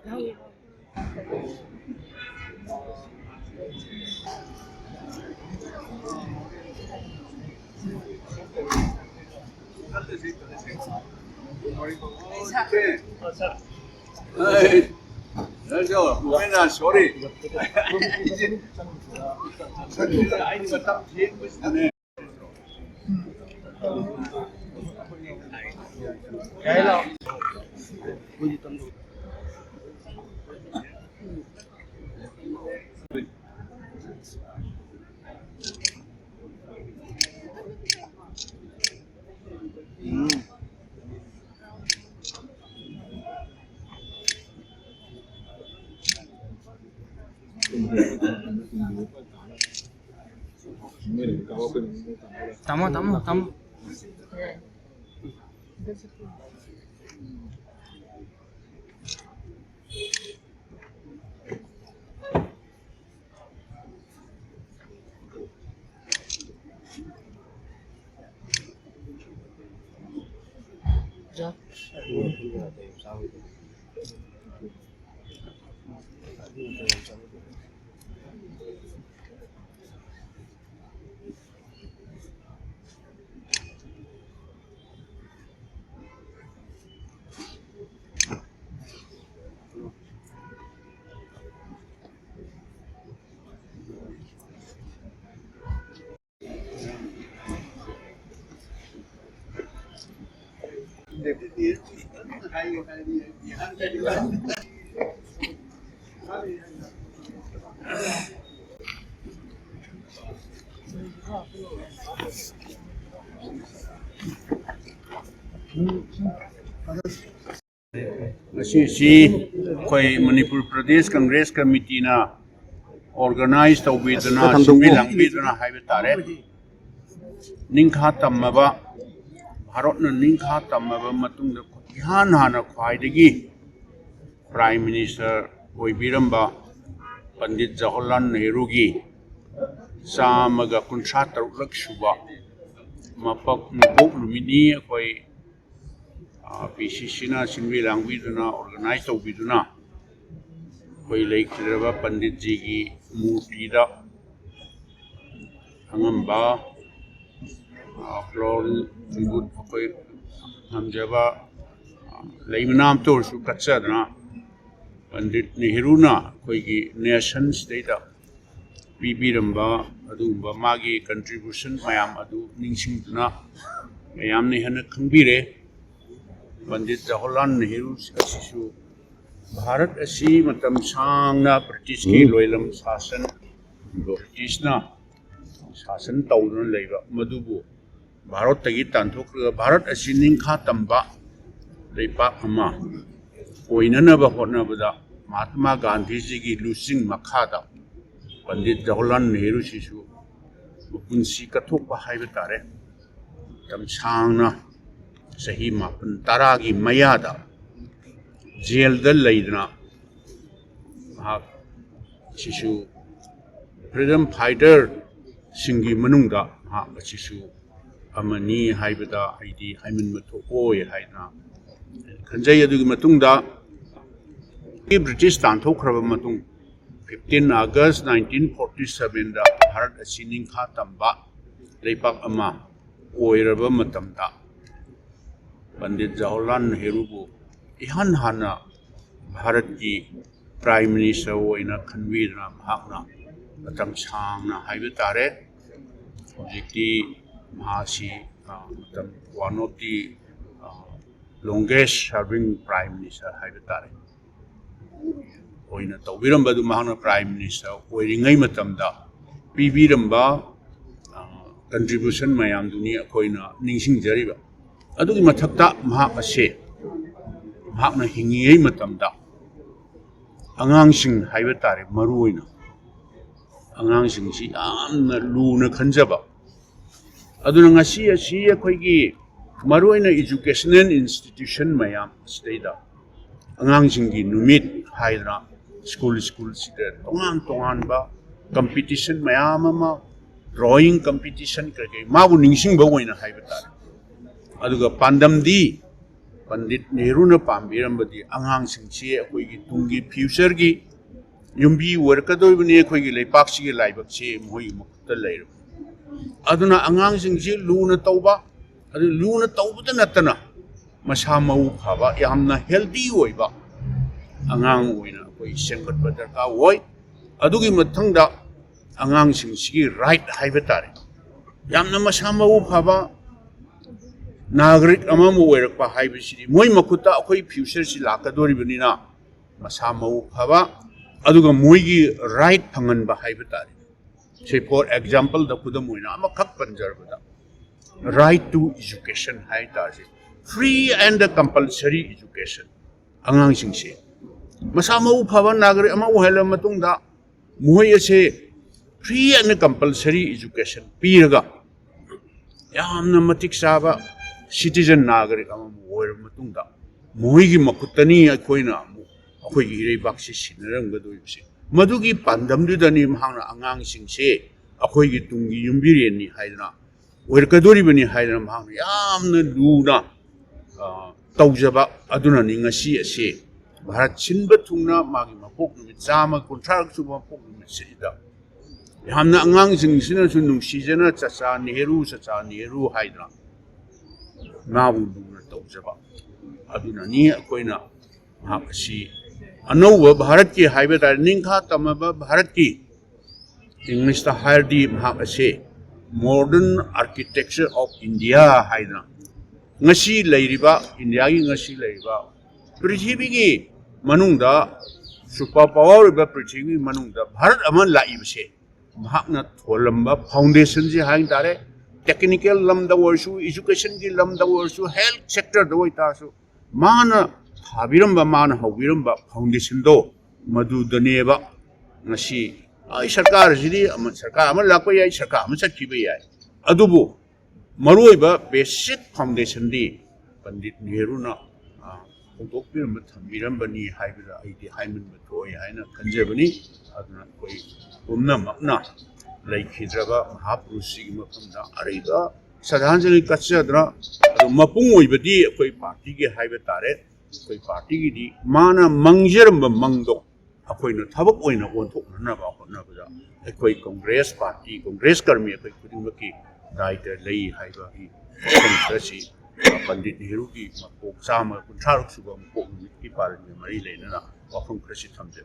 Sorry. Tamo. Koi Manipur Pradesh Congress Committee na organized obidana simbilang bidana haibitare ningkha tammaba Bharat na ningkha tammaba matungda ihan hana khwaidagi Prime Minister oibiramba Pandit Jawaharlal Nehru gi samaga kuntha taruklak suba mapak mupok lumini koi PCC na simbilang bidana organized obidana koi laikraba Pandit ji gi murti da angamba floor good koi hamjaba laimanam to su katsadna Pandit Nehru na koi gi nation state da pibiramba adumba magi contribution mayam adu ningsingna mayam ne hana khangbire Pandit Jawaharlal Nehru asisu Bharat asi matam sangna British ki loilam sasan British na sasan tawduna leiba madubu Bharat tagi tanthokra Bharat asi ningkha tamba leipak ama oinanaba hotnabada Mahatma Gandhi ji gi lusing makhada Pandit Jawaharlal Nehru sisu punsi kathokpa haiba tare tam sangna sahi mapan taragi mayada jail da laidna sisu freedom fighter singi manungda sisu amani haibada aidi haimin matho oi haina khanjai adugi matungda British tanthokhraba matung 15 August 1947 da Bharat asi ningkha tamba leipak ama oiraba matamda Pandit Jawaharlal Nehru bu ihan hana Bharat ki Prime Minister oina khanbirna mahakna matam sangna haibitare jikti mahasi matam one of the longest serving Prime Minister haibitare oina tawbiramba du mahakna Prime Minister oiringai matamda pibiramba contribution mayam duni akoina ningsingjariba adugi mathakta mahak ase mahakna hingiyei matamda angangsing haiba tare maruoina angangsing si yamna luna khanjaba aduna ngasi asi akoigi maruoina educational institution mayam sida angangsing gi numit haidra school sida tongan ba competition mayam ama drawing competition kage mabu ningsing ba oina haiba tare aduga pandam di Pandit Nehru ने पाम्बीरंबदी आंगांसिंगसे अखोइगी Tungi future की युम्बी वर्कदोइबनी अखोइगी लेपाक्सिगी लाइबक्से मोइ मखुत्ता लैरब अदुना आंगांसिंगसे Luna तौबा अदु Luna तौबदा नत्तना मसा Mau फाबा यामना healthy ओइबा आंगांग ओइना अखोइ सेंगतबा दरकार ओइ अदुगी मथंगदा आंगांसिंगसिगी right हाइबा तारे यामना मसा मऊ फाबा नागरिक अमम ओइरकपा हाइबसिदी मोइ मखुत्ता अखोइ फ्यूचर सि लाकदोरिबनिना मसा मऊ फाबा अदुगा मोइगी राइट फंगनबा हाइबा तारे से फॉर एग्जांपल द खुदम ओइना अमा खक पंजरबदा राइट टू एजुकेशन हाइ ताजे फ्री एंड कंपल्सरी एजुकेशन आंगांसिंगसे मसा मऊ फाबा नागरिक अमा ओहल मतुंगदा मोइ असे फ्री एंड कंपल्सरी एजुकेशन पीरगा यामना मतिक साबा सिटीजन नागरिक मोइगी मखुत्तनी अखोइना अखोइगी इरैबाक्से सिनरंगदोइबसे मदुगी पांदमदुदनी महांगना आंगांसिंगसे अखोइगी तुंगी युम्बिरेनी हाइदना ओइरकदोरिबनी हाइदना महांगना यामना लूना तौजबा अदुनानी ngasi असे भारत सिनबा थुंगना मागी मपोक नुमित चामा कुंथ्राक सुबा मपोक नुमित सिदा यामना आंगांसिंगसिनासु नुंसीजना चाचा नेहरू हाइदना नाबू लूना तौजबा अदुनानी अखोइना महाकसी अनौब भारत की हाइबे तारे निंखा तमबा भारत की इंग्लिश ता हायरदी महाकसे मॉडर्न आर्किटेक्चर ऑफ इंडिया हाइदना ngasi leiriba india gi ngasi leiriba पृथ्वी की मनुंगदा सुपर पावर बा पृथ्वी मनुंगदा भारत अमन लाइबसे महाकना थोलंबा फाउंडेशन जे हाइन तारे टेक्निकल लमदा वर्सु एजुकेशन की लमदा वर्सु हेल्थ सेक्टर दो इतासु माना थाबिरंबा माना हौबिरंबा फाउंडेशन दो मदुदनेबा ngasi ai सरकार जिदी सरकार अमन लाको याय सरकार अमन सकिबे याय अदुबो मरुइबा बेसिक फाउंडेशन दी पंडित नेहरू ना फोटोक्पिरम थम्बिरंबनी हाइबदा आइदी हाइमन बथोय हाइना खंजेबनी अदुना कोई पुमना मकना लैखिद्रबा महापुरुषिगी मफमदा अरैबा श्रद्धांजलि कच्चद्रा मपुंग ओइबदी कोई पार्टी के हाइबे तारे कोई पार्टी की दी माना मंगजरम मंगदो अखोइना थबक ओइना ओंथोकनबा होनबदा अखोइ कांग्रेस पार्टी कांग्रेस कर्मी अखोइ खुदिमकी दायित्व लई हाइबा ही संसदसी पंडित नेहरू की मपोक चामा कुंथ्रारुक सुबा मपोक की पालन में मरी लेना वाफम कृषि थमजे